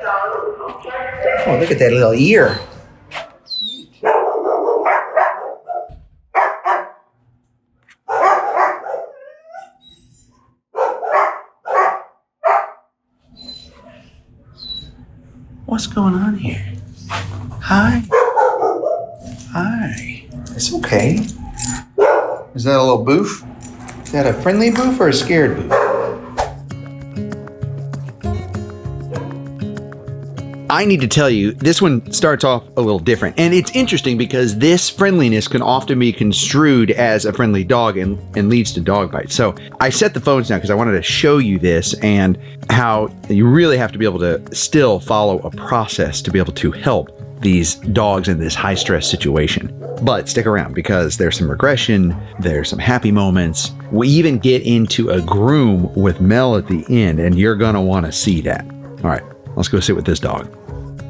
Oh, look at that little ear. What's going on here? Hi. Hi. It's okay. Is that a little boof? Is that a friendly boof or a scared boof? I need to tell you, this one starts off a little different. And it's interesting because this friendliness can often be construed as a friendly dog and leads to dog bites. So I set the phones down because I wanted to show you this and how you really have to be able to still follow a process to be able to help these dogs in this high stress situation. But stick around because there's some regression, there's some happy moments. We even get into a groom with Mel at the end, and you're going to want to see that. All right, let's go sit with this dog.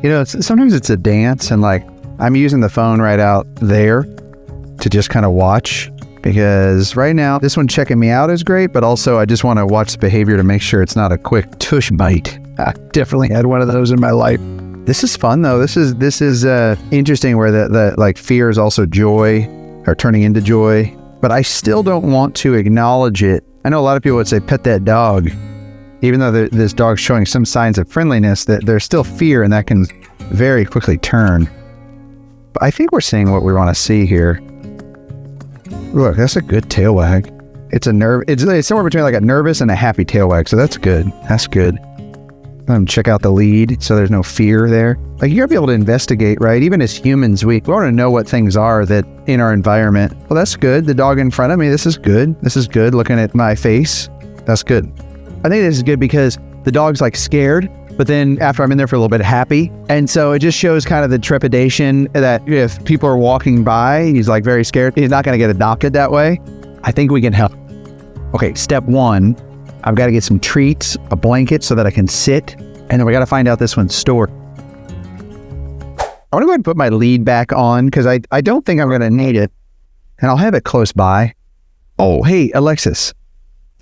You know, sometimes it's a dance, and like I'm using the phone right out there to just kind of watch, because right now this one checking me out is great, but also I just want to watch the behavior to make sure it's not a quick tush bite. I definitely had one of those in my life. This is fun though. This is interesting where the like fear is also joy or turning into joy, but I still don't want to acknowledge it. I know a lot of people would say pet that dog. Even though this dog's showing some signs of friendliness, that there's still fear, and that can very quickly turn. But I think we're seeing what we want to see here. Look, that's a good tail wag. It's somewhere between like a nervous and a happy tail wag, so that's good. That's good. Check out the lead, so there's no fear there. Like, you gotta be able to investigate, right? Even as humans, we want to know what things are that in our environment. Well, that's good. The dog in front of me, this is good. This is good. Looking at my face, that's good. I think this is good because the dog's like scared, but then after I'm in there for a little bit, happy. And so it just shows kind of the trepidation that if people are walking by, he's like very scared. He's not going to get adopted that way. I think we can help. Okay, step one, I've got to get some treats, a blanket so that I can sit. And then we got to find out this one's stored. I want to go ahead and put my lead back on because I don't think I'm going to need it. And I'll have it close by. Oh, hey, Alexis.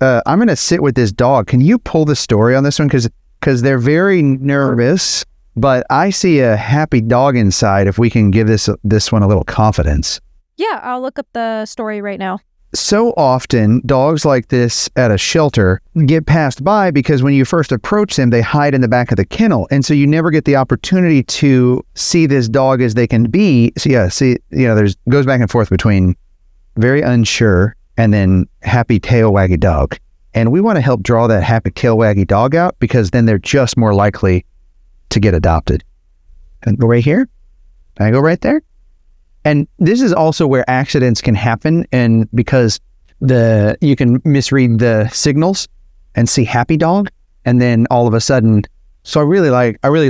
I'm going to sit with this dog. Can you pull the story on this one? Because they're very nervous, but I see a happy dog inside if we can give this one a little confidence. Yeah, I'll look up the story right now. So often, dogs like this at a shelter get passed by because when you first approach them, they hide in the back of the kennel. And so you never get the opportunity to see this dog as they can be. So yeah, goes back and forth between very unsure and then happy tail waggy dog. And we want to help draw that happy tail waggy dog out because then they're just more likely to get adopted. And go right here. Can I go right there? And this is also where accidents can happen, and because you can misread the signals and see happy dog, and then all of a sudden, so I really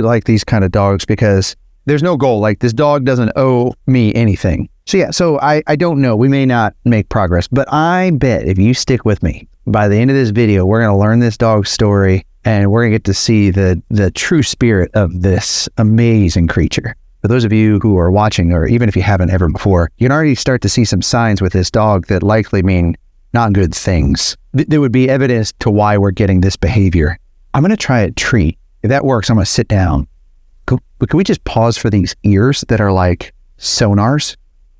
like these kind of dogs because there's no goal. Like, this dog doesn't owe me anything. So yeah, so I don't know. We may not make progress, but I bet if you stick with me, by the end of this video, we're going to learn this dog's story, and we're going to get to see the true spirit of this amazing creature. For those of you who are watching, or even if you haven't ever before, you can already start to see some signs with this dog that likely mean not good things. There would be evidence to why we're getting this behavior. I'm going to try a treat. If that works, I'm going to sit down. But can we just pause for these ears that are like sonars?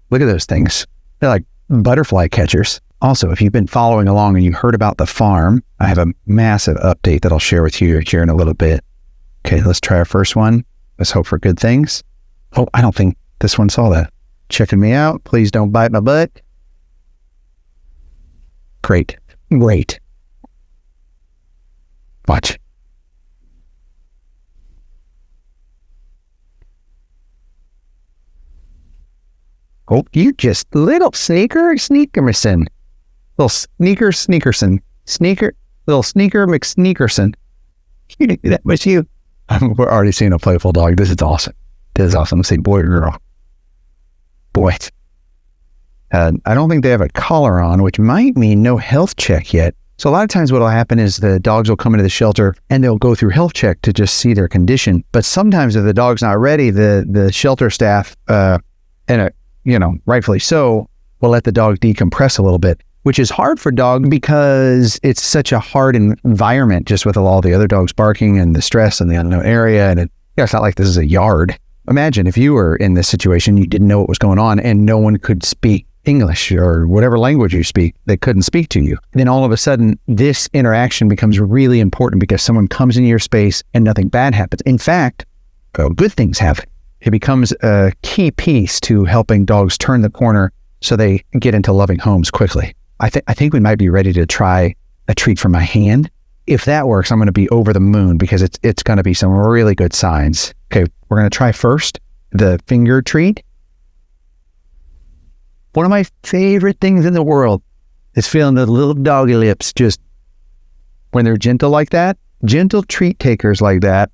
Look at those things. They're like butterfly catchers. Also, if you've been following along and you heard about the farm, I have a massive update that I'll share with you here in a little bit. Okay, let's try our first one. Let's hope for good things. Oh, I don't think this one saw that. Checking me out. Please don't bite my butt. Great. Watch. Oh, you just little sneakerson. Little sneakerson. Little sneaker McSneakerson. You knew that was you. We're already seeing a playful dog. This is awesome. Let's say boy or girl. Boy. I don't think they have a collar on, which might mean no health check yet. So a lot of times what will happen is the dogs will come into the shelter and they'll go through health check to just see their condition. But sometimes if the dog's not ready, the shelter staff, rightfully so, will let the dog decompress a little bit. which is hard for dog because it's such a hard environment just with all the other dogs barking and the stress and the unknown area. And it's not like this is a yard. Imagine if you were in this situation, you didn't know what was going on and no one could speak English or whatever language you speak. They couldn't speak to you. Then all of a sudden, this interaction becomes really important because someone comes into your space and nothing bad happens. In fact, good things happen. It becomes a key piece to helping dogs turn the corner so they get into loving homes quickly. I think we might be ready to try a treat from my hand. If that works, I'm going to be over the moon because it's going to be some really good signs. Okay, we're going to try first the finger treat. One of my favorite things in the world is feeling the little doggy lips just when they're gentle like that. Gentle treat takers like that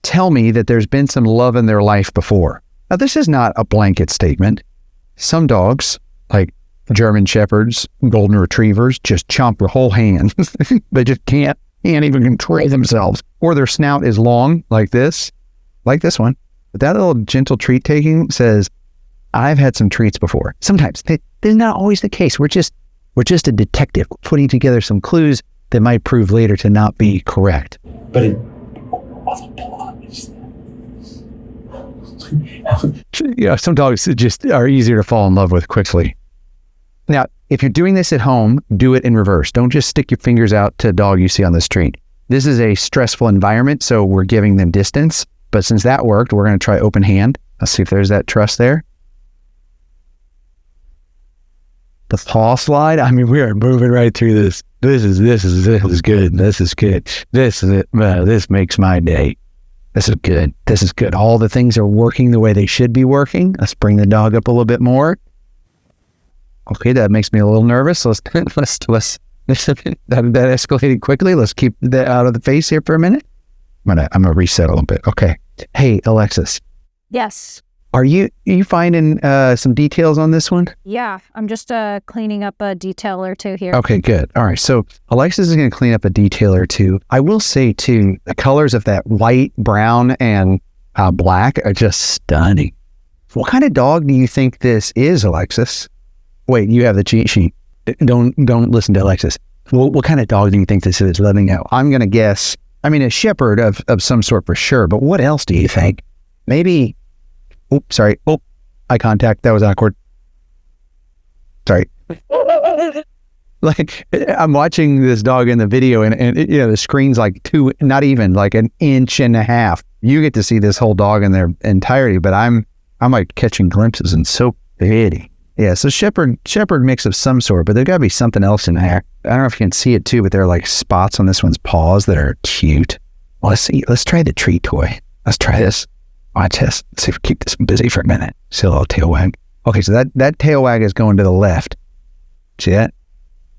tell me that there's been some love in their life before. Now, this is not a blanket statement. Some dogs, like German Shepherds, Golden Retrievers, just chomp your whole hand. They just can't even control themselves. Or their snout is long, like this one. But that little gentle treat taking says, I've had some treats before. Sometimes. That's not always the case. We're just a detective putting together some clues that might prove later to not be correct. But some dogs just are easier to fall in love with quickly. Now, if you're doing this at home, do it in reverse. Don't just stick your fingers out to a dog you see on the street. This is a stressful environment, so we're giving them distance. But since that worked, we're going to try open hand. Let's see if there's that trust there. The paw slide. I mean, we are moving right through this. This is good. This is good. This makes my day. This is good. This is good. All the things are working the way they should be working. Let's bring the dog up a little bit more. Okay, that makes me a little nervous. Let's that escalated quickly. Let's keep that out of the face here for a minute. I'm gonna reset a little bit. Okay. Hey, Alexis. Yes. Are you finding some details on this one? Yeah, I'm just cleaning up a detail or two here. Okay, good. All right, so Alexis is going to clean up a detail or two. I will say, too, the colors of that white, brown, and black are just stunning. What kind of dog do you think this is, Alexis? Wait, you have the cheat sheet. Don't listen to Alexis. What kind of dog do you think this is? Let me know. I'm going to guess, a shepherd of some sort for sure, but what else do you think? Maybe... Oops, sorry. Oh, eye contact. That was awkward. Sorry. Like, I'm watching this dog in the video and the screen's like not even like an inch and a half. You get to see this whole dog in their entirety, but I'm like catching glimpses and so pretty. Yeah, so shepherd mix of some sort, but there gotta be something else in there. I don't know if you can see it too, but there are like spots on this one's paws that are cute. Well, let's see. Let's try the treat toy. Let's try this. Watch this. Let's see if we keep this busy for a minute. See a little tail wag. Okay, so that tail wag is going to the left. See that?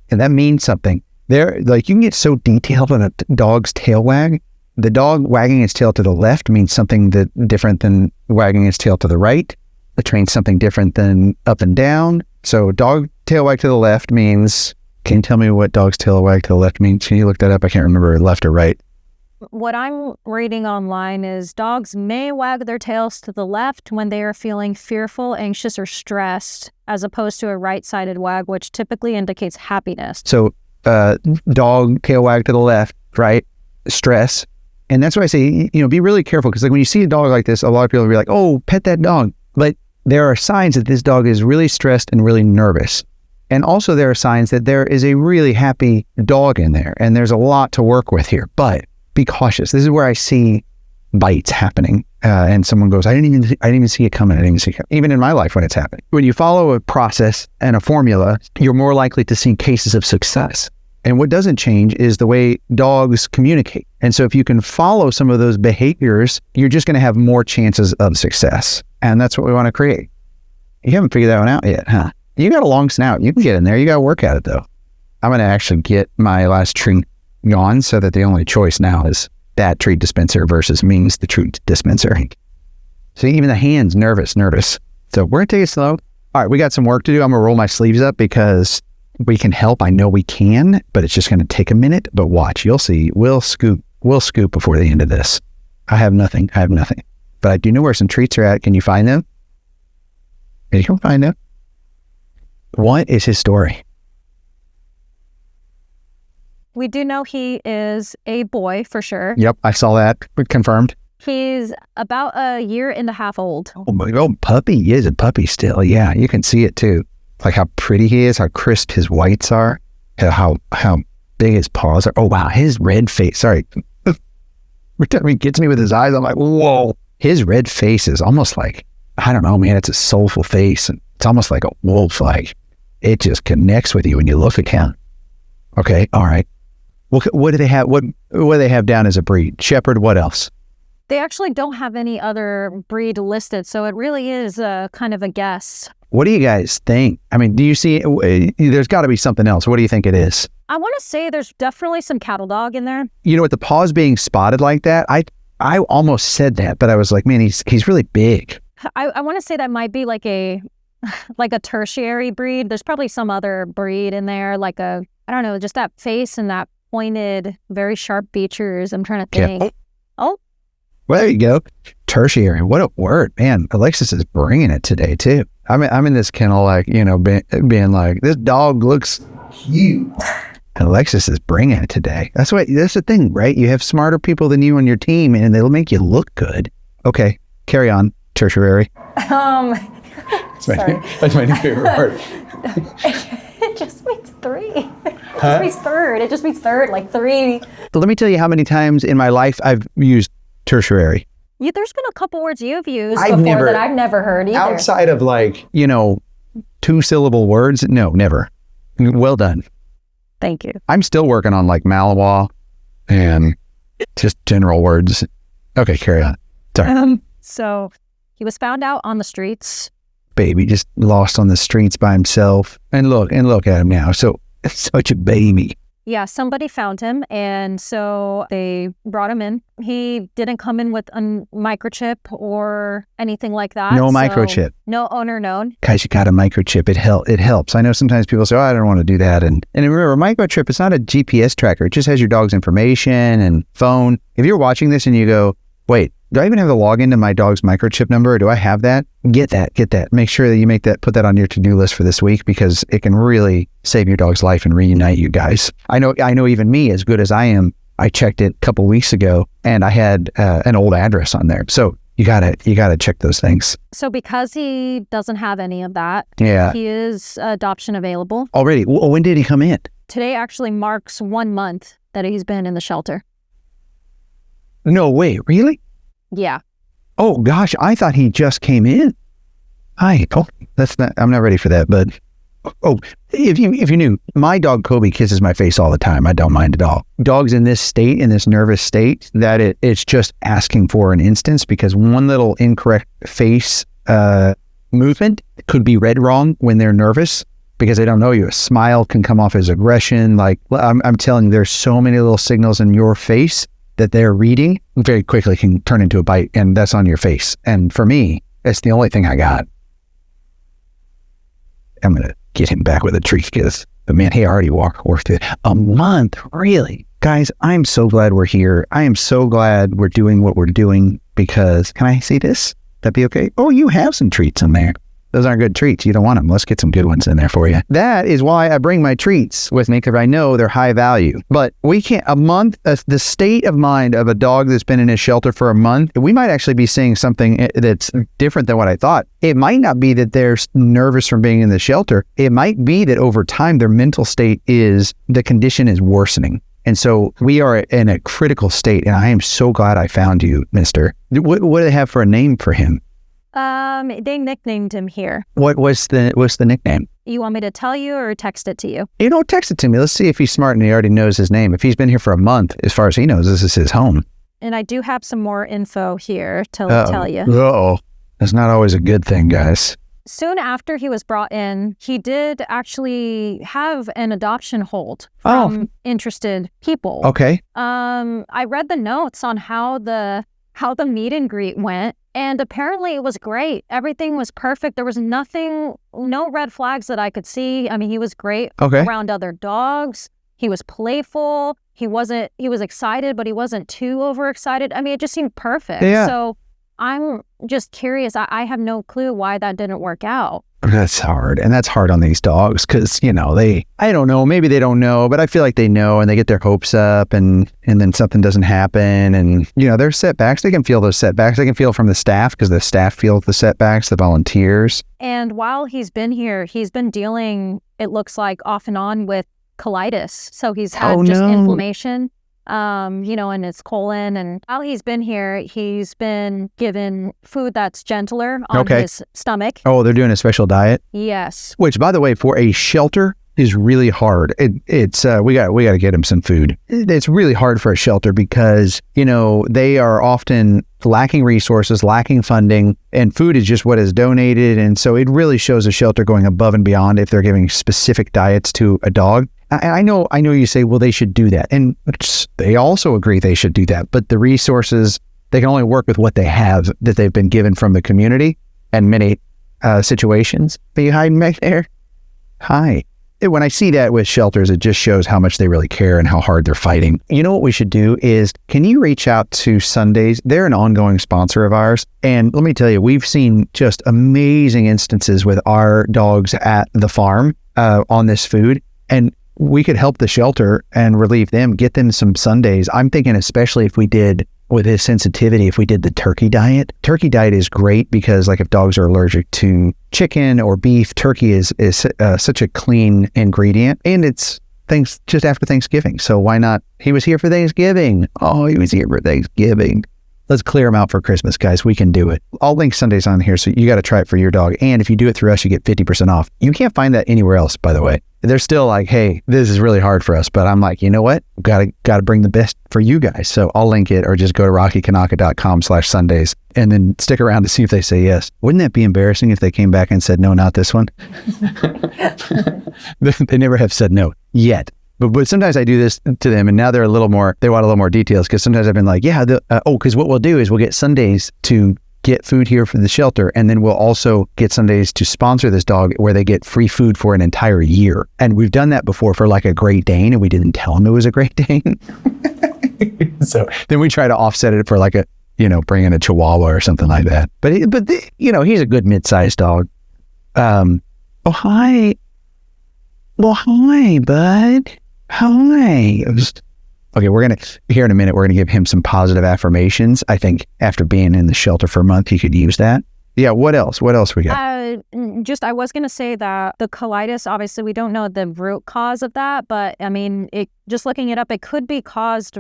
And that means something. There, like you can get so detailed on a dog's tail wag. The dog wagging its tail to the left means something different than wagging its tail to the right. The train's something different than up and down. So dog tail wag to the left means, can you tell me what dog's tail wag to the left means? Can you look that up? I can't remember left or right. What I'm reading online is dogs may wag their tails to the left when they are feeling fearful, anxious, or stressed, as opposed to a right-sided wag, which typically indicates happiness. So dog tail wag to the left, right? Stress. And that's why I say, be really careful, because like when you see a dog like this, a lot of people will be like, oh, pet that dog. But there are signs that this dog is really stressed and really nervous. And also there are signs that there is a really happy dog in there, and there's a lot to work with here. But be cautious. This is where I see bites happening, and someone goes, I didn't even see it coming. I didn't even see it coming. Even in my life when it's happening. When you follow a process and a formula, you're more likely to see cases of success. And what doesn't change is the way dogs communicate. And so if you can follow some of those behaviors, you're just going to have more chances of success. And that's what we want to create. You haven't figured that one out yet, huh? You got a long snout. You can get in there. You got to work at it, though. I'm going to actually get my last treat gone so that the only choice now is that treat dispenser versus me's the treat dispenser. So even the hand's nervous. So we're going to take it slow. All right, we got some work to do. I'm going to roll my sleeves up because we can help. I know we can, but it's just going to take a minute. But watch, you'll see. We'll scoop before the end of this. I have nothing. But I do know where some treats are at. Can you find them? Can you find them? What is his story? We do know he is a boy for sure. Yep, I saw that. Confirmed. He's about a year and a half old. Oh, my old puppy. He is a puppy still. Yeah, you can see it too. Like how pretty he is, how crisp his whites are, how big his paws are. Oh, wow, his red face. Sorry. Every time he gets me with his eyes, I'm like, whoa. His red face is almost like, I don't know, man, it's a soulful face. And it's almost like a wolf. Like, it just connects with you when you look at him. Okay, all right. What do they have? What do they have down as a breed? Shepherd, what else? They actually don't have any other breed listed, so it really is kind of a guess. What do you guys think? I mean, do you see, there's got to be something else. What do you think it is? I want to say there's definitely some cattle dog in there. You know, with the paws being spotted like that, I almost said that, but I was like, man, he's really big. I want to say that might be like a tertiary breed. There's probably some other breed in there, like I don't know, just that face and that pointed, very sharp features. I'm trying to think. Yeah. Oh. Well, there you go. Tertiary. What a word, man. Alexis is bringing it today too. I'm in this kennel, like, you know, being like, this dog looks huge. And Alexis is bringing it today. That's the thing, right? You have smarter people than you on your team, and they'll make you look good. Okay, carry on. Tertiary. Sorry. That's my new favorite word. It just means three. It just means third. It just means third, like three. So let me tell you how many times in my life I've used tertiary. Yeah, there's been a couple words you've used I've before never- that I've never heard either. Outside of like, you know, 2-syllable words, no, never. Well done. Thank you. I'm still working on like Malinois and just general words. Okay, carry on. Sorry. So he was found out on the streets. Baby just lost on the streets by himself. And look at him now. So such a baby. Yeah, somebody found him, and so they brought him in. He didn't come in with a microchip or anything like that. No so microchip. No owner known. Guys, you got a microchip. It helps. I know sometimes people say, oh, I don't want to do that. And remember, a microchip, it's not a GPS tracker. It just has your dog's information and phone. If you're watching this and you go, wait, do I even have the login to my dog's microchip number, or do I have that? Get that. Make sure that you put that on your to-do list for this week, because it can really save your dog's life and reunite you guys. I know even me, as good as I am, I checked it a couple weeks ago and I had an old address on there. So you gotta check those things. So because he doesn't have any of that, Yeah. he is adoption available. Already. When did he come in? Today actually marks 1 month that he's been in the shelter. No way. Really? Yeah. Oh gosh, I thought he just came in. I'm not ready for that, but if you knew, my dog Kobe kisses my face all the time. I don't mind at all. Dogs in this state, in this nervous state, that it's just asking for an instance, because one little incorrect face movement could be read wrong when they're nervous, because they don't know you. A smile can come off as aggression. Like, I'm telling you, there's so many little signals in your face that they're reading very quickly can turn into a bite, and that's on your face. And for me, that's the only thing I got. I'm going to get him back with a treat, because, man, he already worked it. A month, really? Guys, I'm so glad we're here. I am so glad we're doing what we're doing, because, can I say this? That'd be okay? Oh, you have some treats in there. Those aren't good treats. You don't want them. Let's get some good ones in there for you. That is why I bring my treats with me, because I know they're high value. But we can't, the state of mind of a dog that's been in a shelter for a month, we might actually be seeing something that's different than what I thought. It might not be that they're nervous from being in the shelter. It might be that over time, their mental state the condition is worsening. And so we are in a critical state, and I am so glad I found you, mister. What do they have for a name for him? They nicknamed him here. What's the nickname? You want me to tell you or text it to you? Text it to me. Let's see if he's smart and he already knows his name. If he's been here for a month, as far as he knows, this is his home. And I do have some more info here to tell you. Uh-oh. That's not always a good thing, guys. Soon after he was brought in, he did actually have an adoption hold from interested people. Okay. I read the notes on how the meet and greet went, and apparently it was great. Everything was perfect. There was no red flags that I could see. I mean, he was great around other dogs. He was playful. He was excited, but he wasn't too overexcited. I mean, it just seemed perfect. Yeah. So I'm just curious. I have no clue why that didn't work out. That's hard. And that's hard on these dogs because, I don't know, maybe they don't know, but I feel like they know and they get their hopes up and then something doesn't happen. And, there's setbacks. They can feel those setbacks. They can feel from the staff because the staff feels the setbacks, the volunteers. And while he's been here, he's been dealing, it looks like, off and on with colitis. So he's had inflammation. In his colon. And while he's been here, he's been given food that's gentler on his stomach. Oh, they're doing a special diet? Yes. Which, by the way, for a shelter is really hard. It's we got to get him some food. It's really hard for a shelter because, they are often lacking resources, lacking funding, and food is just what is donated. And so it really shows a shelter going above and beyond if they're giving specific diets to a dog. I know you say, well, they should do that. And they also agree they should do that. But the resources, they can only work with what they have that they've been given from the community and many situations. Are you hiding back there? Hi. When I see that with shelters, it just shows how much they really care and how hard they're fighting. You know what we should do is, can you reach out to Sundays? They're an ongoing sponsor of ours. And let me tell you, we've seen just amazing instances with our dogs at the farm on this food. And we could help the shelter and relieve them, get them some Sundays. I'm thinking especially if we did, with his sensitivity, if we did the turkey diet. Turkey diet is great because if dogs are allergic to chicken or beef, turkey is such a clean ingredient. And it's just after Thanksgiving. So why not? He was here for Thanksgiving. Oh, he was here for Thanksgiving. Let's clear them out for Christmas, guys. We can do it. I'll link Sundays on here, so you got to try it for your dog. And if you do it through us, you get 50% off. You can't find that anywhere else, by the way. They're still like, hey, this is really hard for us. But I'm like, you know what? Got to bring the best for you guys. So I'll link it, or just go to rockykanaka.com/Sundays and then stick around to see if they say yes. Wouldn't that be embarrassing if they came back and said, no, not this one? They never have said no yet. But sometimes I do this to them, and now they want a little more details, because sometimes I've been like, because what we'll do is we'll get Sundays to get food here for the shelter, and then we'll also get Sundays to sponsor this dog where they get free food for an entire year. And we've done that before for like a Great Dane, and we didn't tell him it was a Great Dane. So then we try to offset it for like bring in a Chihuahua or something like that. But he's a good mid-sized dog. Hi. Well, hi, bud. Hi. Okay, here in a minute, we're going to give him some positive affirmations. I think after being in the shelter for a month, he could use that. Yeah, what else? What else we got? I was going to say that the colitis, obviously, we don't know the root cause of that, but I mean, just looking it up, it could be caused,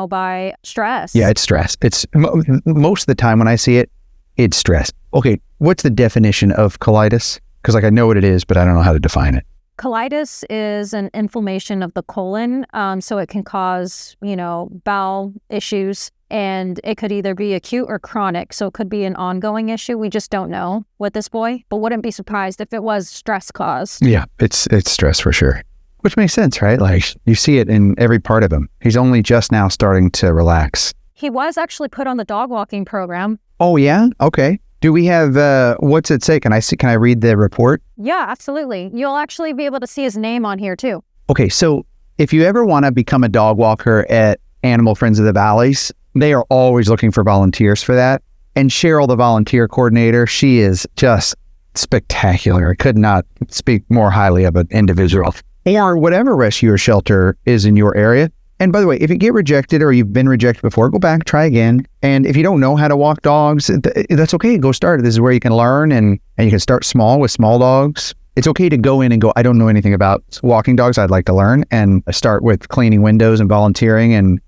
by stress. Yeah, it's stress. It's most of the time when I see it, it's stress. Okay, what's the definition of colitis? Because I know what it is, but I don't know how to define it. Colitis is an inflammation of the colon, so it can cause, bowel issues, and it could either be acute or chronic, so it could be an ongoing issue. We just don't know with this boy, but wouldn't be surprised if it was stress caused. Yeah, it's stress for sure, which makes sense, right? Like, you see it in every part of him. He's only just now starting to relax. He was actually put on the dog walking program. Oh, yeah? Okay. Do we have, what's it say? Can I read the report? Yeah, absolutely. You'll actually be able to see his name on here too. Okay, so if you ever want to become a dog walker at Animal Friends of the Valleys, they are always looking for volunteers for that. And Cheryl, the volunteer coordinator, she is just spectacular. I could not speak more highly of an individual. Or whatever rescue or shelter is in your area. And by the way, if you get rejected or you've been rejected before, go back, try again. And if you don't know how to walk dogs, that's okay. Go start. This is where you can learn, and you can start small with small dogs. It's okay to go in and go, I don't know anything about walking dogs. I'd like to learn, and start with cleaning windows and volunteering, and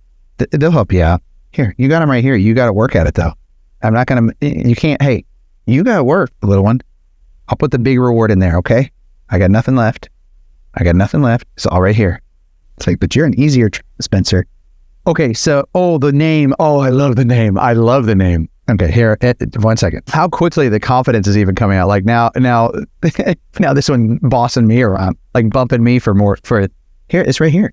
they'll help you out. Here, you got them right here. You got to work at it though. I'm not going to, you can't, hey, you got to work, little one. I'll put the big reward in there. Okay. I got nothing left. It's all right here. It's like, but you're an easier Spencer. Okay, so, the name. Oh, I love the name. Okay, here, 1 second. How quickly the confidence is even coming out. Like now this one bossing me around, like bumping me for here, it's right here.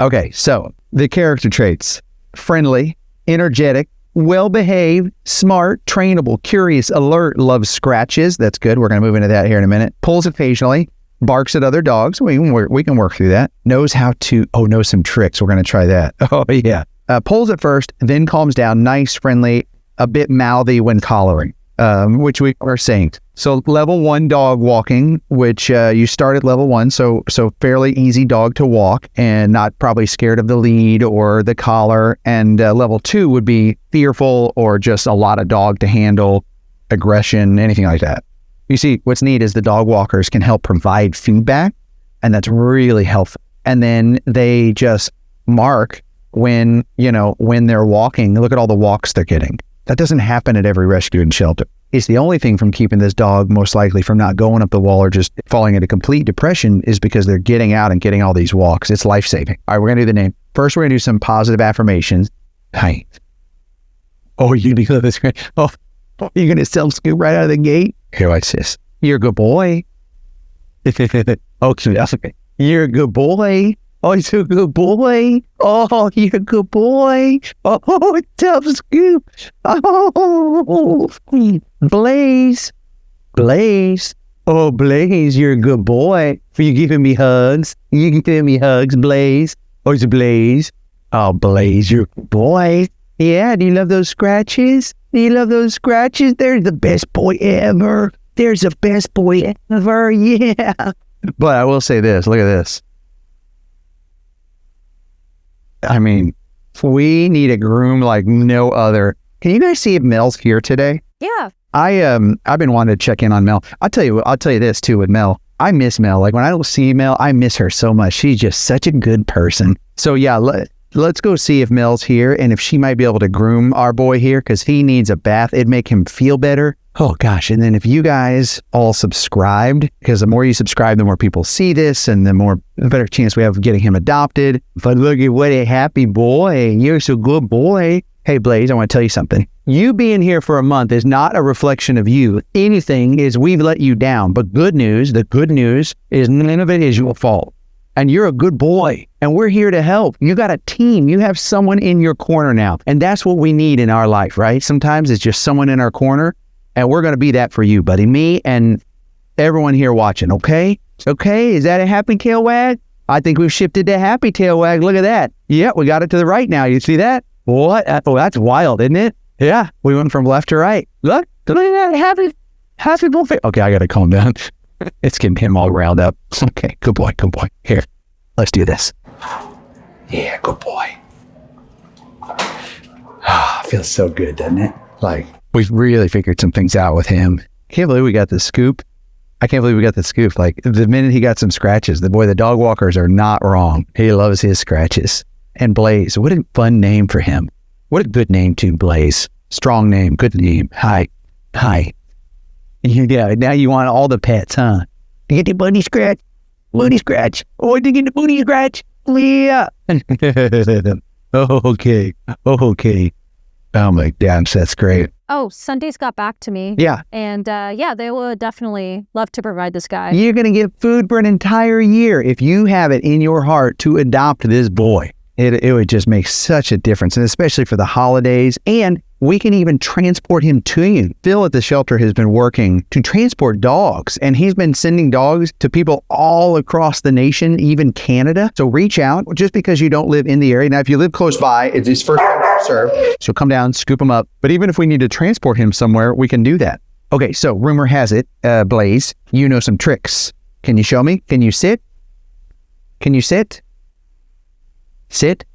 Okay, so the character traits: friendly, energetic, well-behaved, smart, trainable, curious, alert, loves scratches. That's good. We're going to move into that here in a minute. Pulls occasionally. Barks at other dogs. We can work through that. Knows some tricks. We're going to try that. Oh, yeah. Pulls at first, then calms down. Nice, friendly, a bit mouthy when collaring, which we are saying. So level 1 dog walking, which you start at level 1, so fairly easy dog to walk and not probably scared of the lead or the collar. And level 2 would be fearful or just a lot of dog to handle, aggression, anything like that. You see, what's neat is the dog walkers can help provide feedback, and that's really helpful. And then they just mark when they're walking. Look at all the walks they're getting. That doesn't happen at every rescue and shelter. It's the only thing from keeping this dog most likely from not going up the wall or just falling into complete depression is because they're getting out and getting all these walks. It's life-saving. All right, we're going to do the name. First, we're going to do some positive affirmations. Hi. Oh, you're going to go this way. Oh, you're going to self-scoop right out of the gate? Here, watch this. You're a good boy. Okay. You're a good boy. Oh, you're a good boy. Oh, you're a good boy. Oh, tough scoop. Oh, Blaze. Oh, Blaze, you're a good boy. For you giving me hugs. You can give me hugs, Blaze. Oh, it's Blaze. Oh, Blaze, you're a good boy. Yeah, do you love those scratches? There's the best boy ever. There's the best boy ever. Yeah. But I will say this. Look at this. I mean, we need a groom like no other. Can you guys see if Mel's here today? Yeah. I've been wanting to check in on Mel. I'll tell you this too with Mel. I miss Mel. Like when I don't see Mel, I miss her so much. She's just such a good person. So yeah, let's go see if Mel's here and if she might be able to groom our boy here because he needs a bath. It'd make him feel better. Oh gosh. And then if you guys all subscribed, because the more you subscribe, the more people see this and the better chance we have of getting him adopted. But look at what a happy boy. You're so good boy. Hey Blaze, I want to tell you something. You being here for a month is not a reflection of you. Anything is we've let you down. But the good news is none of it is your fault. And you're a good boy. And we're here to help. You got a team. You have someone in your corner now. And that's what we need in our life, right? Sometimes it's just someone in our corner. And we're going to be that for you, buddy. Me and everyone here watching, okay? Okay, is that a happy tail wag? I think we've shifted to happy tail wag. Look at that. Yeah, we got it to the right now. You see that? What? Oh, that's wild, isn't it? Yeah, we went from left to right. Look at that. Happy boy. Okay, I got to calm down. It's getting him all riled up. Okay, good boy. Here, let's do this. Yeah, good boy. Feels so good, doesn't it? Like, we've really figured some things out with him. Can't believe we got the scoop. I can't believe we got the scoop. Like, the minute he got some scratches, the dog walkers are not wrong. He loves his scratches. And Blaze, what a fun name for him. What a good name too, Blaze. Strong name, good name. Hi. Yeah, now you want all the pets, huh? You get the booty scratch? Booty scratch. Oh, you get the booty scratch? Yeah. Okay. Oh my gosh, that's great. Oh, Sunday's got back to me. Yeah. And they would definitely love to provide this guy. You're going to get food for an entire year if you have it in your heart to adopt this boy. It would just make such a difference, and especially for the holidays. And we can even transport him to you. Phil at the shelter has been working to transport dogs, and he's been sending dogs to people all across the nation, even Canada. So reach out just because you don't live in the area. Now, if you live close by, it's first come, first serve. So come down, scoop him up. But even if we need to transport him somewhere, we can do that. Okay, so rumor has it, Blaze, you know some tricks. Can you show me? Can you sit? Can you sit? Sit.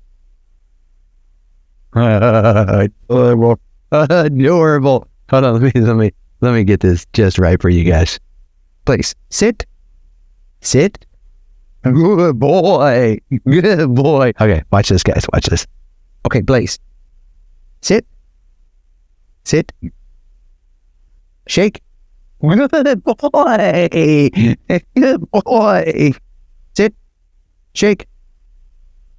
Adorable. Adorable. Hold on, let me get this just right for you guys. Please, sit. Sit. Good boy. Good boy. Okay, watch this, guys. Watch this. Okay, Blaze. Sit. Sit. Shake. Good boy. Good boy. Sit. Shake.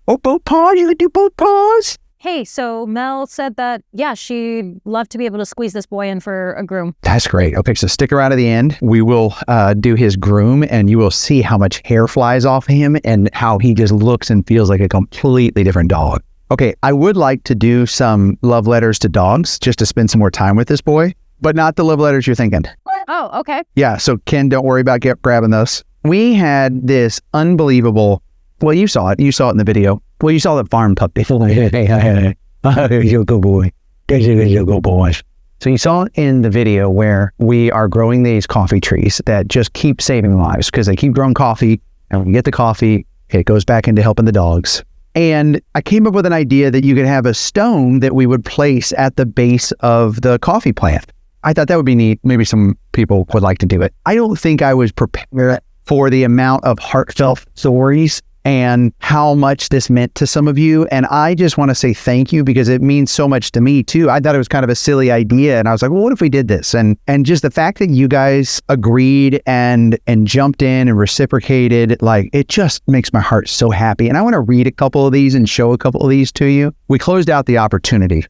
Oh, both paws. You can do both paws. Hey, so Mel said that, she'd love to be able to squeeze this boy in for a groom. That's great. Okay, so stick around to the end. We will do his groom, and you will see how much hair flies off him and how he just looks and feels like a completely different dog. Okay, I would like to do some love letters to dogs just to spend some more time with this boy, but not the love letters you're thinking. Oh, okay. Yeah, so Ken, don't worry about grabbing those. We had this unbelievable... Well, you saw it. You saw it in the video. Well, you saw the farm puppy. You're a good boy. Good boys. So you saw in the video where we are growing these coffee trees that just keep saving lives because they keep growing coffee, and when we get the coffee, it goes back into helping the dogs. And I came up with an idea that you could have a stone that we would place at the base of the coffee plant. I thought that would be neat. Maybe some people would like to do it. I don't think I was prepared for the amount of heartfelt stories and how much this meant to some of you. And I just want to say thank you because it means so much to me too. I thought it was kind of a silly idea. And I was like, well, what if we did this? And just the fact that you guys agreed and jumped in and reciprocated, like, it just makes my heart so happy. And I want to read a couple of these and show a couple of these to you. We closed out the opportunity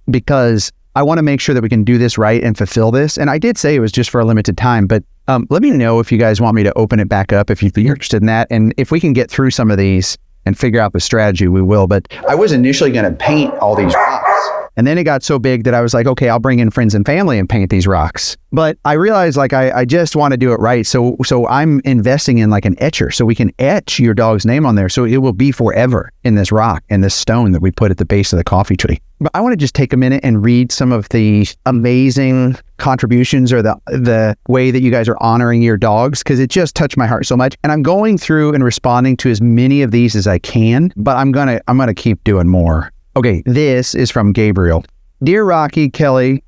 because I want to make sure that we can do this right and fulfill this. And I did say it was just for a limited time, but let me know if you guys want me to open it back up, if you'd be interested in that. And if we can get through some of these and figure out the strategy, we will. But I was initially going to paint all these rocks. And then it got so big that I was like, okay, I'll bring in friends and family and paint these rocks. But I realized like I just want to do it right. So I'm investing in like an etcher so we can etch your dog's name on there. So it will be forever in this rock and this stone that we put at the base of the coffee tree. But I want to just take a minute and read some of the amazing contributions or the way that you guys are honoring your dogs, because it just touched my heart so much. And I'm going through and responding to as many of these as I can, but I'm gonna keep doing more. Okay, this is from Gabriel. Dear Rocky, Kelly,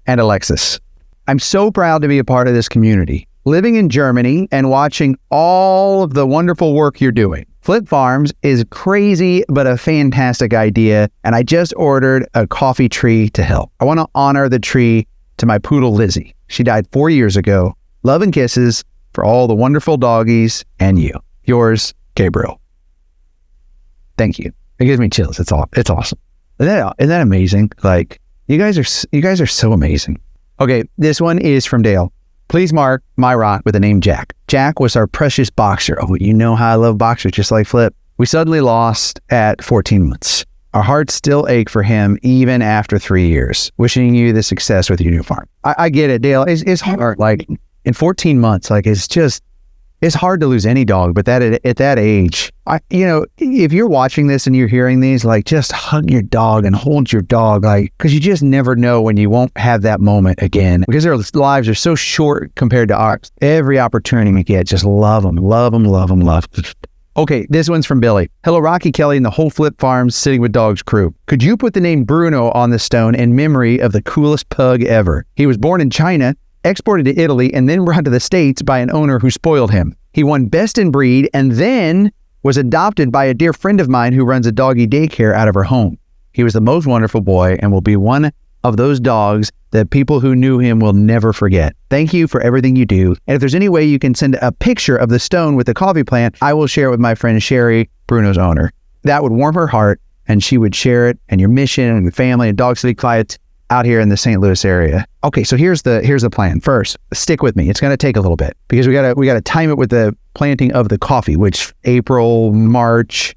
and Alexis, I'm so proud to be a part of this community, living in Germany and watching all of the wonderful work you're doing. Flip Farms is crazy, but a fantastic idea, and I just ordered a coffee tree to help. I want to honor the tree to my poodle, Lizzie. She died 4 years ago. Love and kisses for all the wonderful doggies and you. Yours, Gabriel. Thank you. It gives me chills. It's awesome. Isn't that amazing? Like, you guys are so amazing. Okay, this one is from Dale. Please mark my rock with the name Jack. Jack was our precious boxer. Oh, you know how I love boxers, just like Flip. We suddenly lost at 14 months. Our hearts still ache for him even after 3 years. Wishing you the success with your new farm. I get it, Dale. It's hard. Like, in 14 months, like, it's hard to lose any dog, but at that age, if you're watching this and you're hearing these, like, just hug your dog and hold your dog, like, because you just never know when you won't have that moment again, because their lives are so short compared to ours. Every opportunity we get, just love them. Okay, this one's from Billy. Hello, Rocky, Kelly, and the whole Flip Farms Sitting with Dogs crew. Could you put the name Bruno on the stone in memory of the coolest pug ever? He was born in China, exported to Italy, and then brought to the States by an owner who spoiled him. He won Best in Breed and then was adopted by a dear friend of mine who runs a doggy daycare out of her home. He was the most wonderful boy and will be one of those dogs that people who knew him will never forget. Thank you for everything you do. And if there's any way you can send a picture of the stone with the coffee plant, I will share it with my friend Sherry, Bruno's owner. That would warm her heart, and she would share it and your mission and your family and Dog City clients out here in the St. Louis area. Okay, so here's the plan. First, stick with me. It's going to take a little bit because we got to time it with the planting of the coffee, which April, March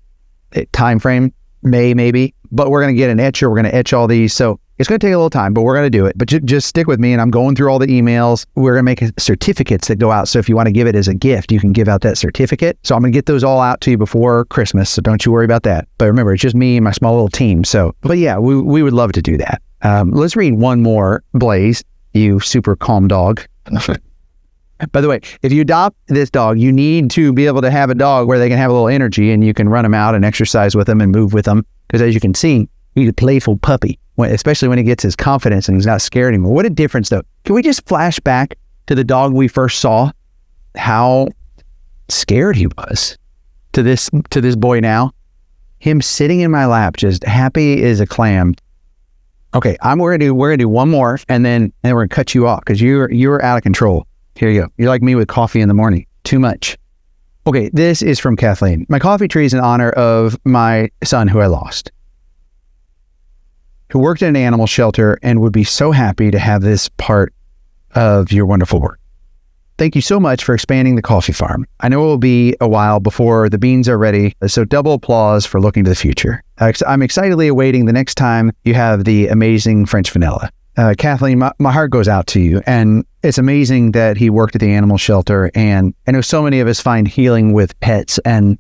time frame, May maybe. But we're going to get an etcher. We're going to etch all these. So it's going to take a little time, but we're going to do it. But just stick with me, and I'm going through all the emails. We're going to make certificates that go out. So if you want to give it as a gift, you can give out that certificate. So I'm going to get those all out to you before Christmas. So don't you worry about that. But remember, it's just me and my small little team. So, but yeah, we would love to do that. Let's read one more, Blaze, you super calm dog. By the way, if you adopt this dog, you need to be able to have a dog where they can have a little energy and you can run them out and exercise with them and move with them. Because as you can see, he's a playful puppy, especially when he gets his confidence and he's not scared anymore. What a difference, though. Can we just flash back to the dog we first saw? How scared he was to this boy now. Him sitting in my lap, just happy as a clam. Okay, we're gonna do one more, and then we're gonna cut you off because you're out of control. Here you go. You're like me with coffee in the morning. Too much. Okay, this is from Kathleen. My coffee tree is in honor of my son who I lost, who worked in an animal shelter and would be so happy to have this part of your wonderful work. Thank you so much for expanding the coffee farm. I know it will be a while before the beans are ready, so double applause for looking to the future. I'm excitedly awaiting the next time you have the amazing French vanilla. Kathleen, my heart goes out to you, and it's amazing that he worked at the animal shelter, and I know so many of us find healing with pets, and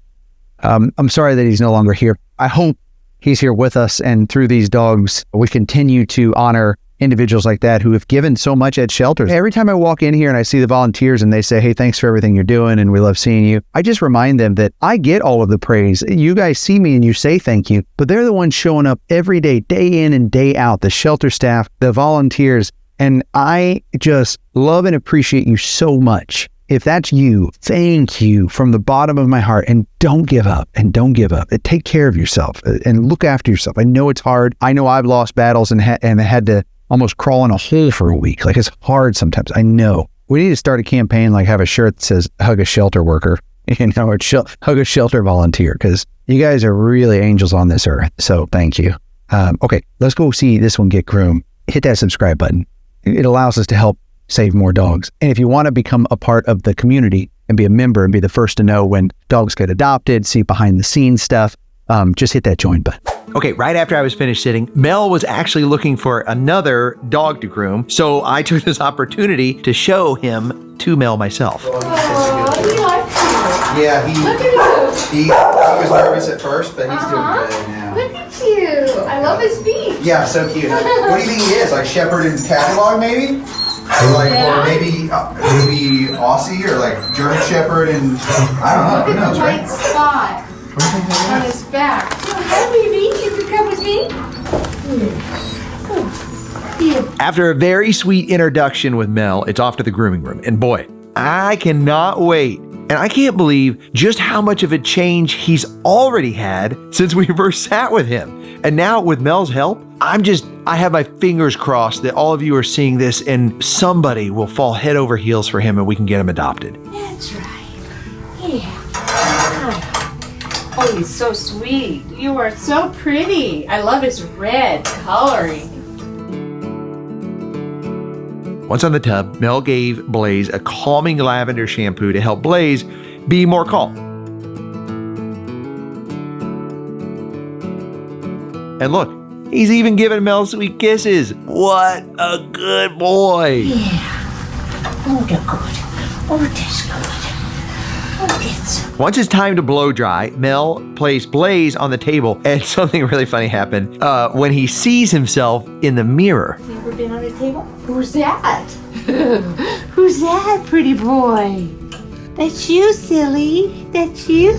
I'm sorry that he's no longer here. I hope he's here with us. And through these dogs, we continue to honor individuals like that who have given so much at shelters. Every time I walk in here and I see the volunteers and they say, hey, thanks for everything you're doing and we love seeing you, I just remind them that I get all of the praise. You guys see me and you say thank you, but they're the ones showing up every day, day in and day out, the shelter staff, the volunteers, and I just love and appreciate you so much. If that's you, thank you from the bottom of my heart, and don't give up, and take care of yourself and look after yourself. I know it's hard. I know I've lost battles and had to almost crawl in a hole for a week. Like, it's hard sometimes. I know. We need to start a campaign, like have a shirt that says hug a shelter worker, or hug a shelter volunteer, because you guys are really angels on this earth. So thank you. Okay, let's go see this one get groomed. Hit that subscribe button. It allows us to help save more dogs. And if you want to become a part of the community and be a member and be the first to know when dogs get adopted, see behind the scenes stuff, just hit that join button. Okay, right after I was finished sitting, Mel was actually looking for another dog to groom, so I took this opportunity to show him to Mel myself. Oh, he likes you. Yeah, Look at you. he was nervous at first, but he's doing good now. Look at you. I love his feet. Yeah, so cute. What do you think he is? Like shepherd and catalog, maybe? Or like, or maybe Aussie, or like German shepherd and I don't know. Who knows, White right? spot on his back. Hi, baby. You can come with me. Here. After a very sweet introduction with Mel, it's off to the grooming room. And boy, I cannot wait. And I can't believe just how much of a change he's already had since we first sat with him. And now with Mel's help, I have my fingers crossed that all of you are seeing this and somebody will fall head over heels for him and we can get him adopted. That's right. Yeah. Oh, he's so sweet. You are so pretty. I love his red coloring. Once on the tub, Mel gave Blaze a calming lavender shampoo to help Blaze be more calm. And look, he's even giving Mel sweet kisses. What a good boy. Yeah. Oh, they're good. Oh, that's good. Oh, that's... Once it's time to blow dry, Mel placed Blaze on the table, and something really funny happened when he sees himself in the mirror. You ever been on the table? Who's that? Who's that, pretty boy? That's you, silly. That's you.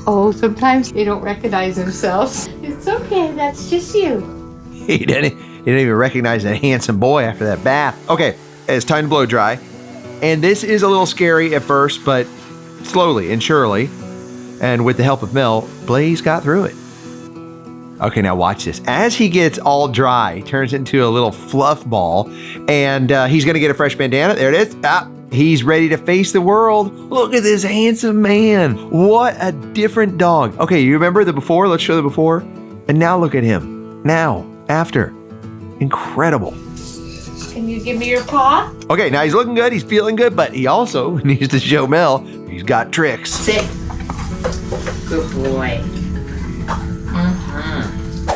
Oh, sometimes they don't recognize themselves. It's okay. That's just you. He didn't even recognize that handsome boy after that bath. Okay, it's time to blow dry. And this is a little scary at first, but slowly and surely, and with the help of Mel, Blaze got through it. Okay, now watch this. As he gets all dry, he turns into a little fluff ball, and he's gonna get a fresh bandana. There it is. He's ready to face the world. Look at this handsome man. What a different dog. Okay, you remember the before? Let's show the before. And now look at him. Now, after. Incredible. Can you give me your paw? Okay, now he's looking good. He's feeling good, but he also needs to show Mel he's got tricks. Sit. Good boy.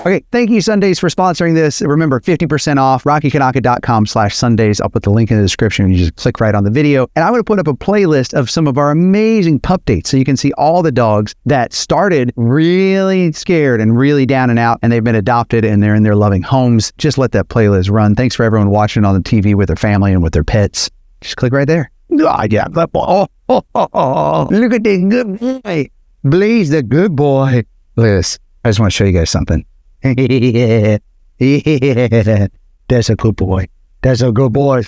Okay, thank you, Sundays, for sponsoring this. Remember, 50% off, rockykanaka.com/Sundays. I'll put the link in the description. You just click right on the video. And I'm going to put up a playlist of some of our amazing pup dates so you can see all the dogs that started really scared and really down and out, and they've been adopted and they're in their loving homes. Just let that playlist run. Thanks for everyone watching on the TV with their family and with their pets. Just click right there. Oh, yeah. Oh, look at this good boy. Blaze, the good boy. Look at this. I just want to show you guys something. Yeah, that's a good boy. That's a good boy.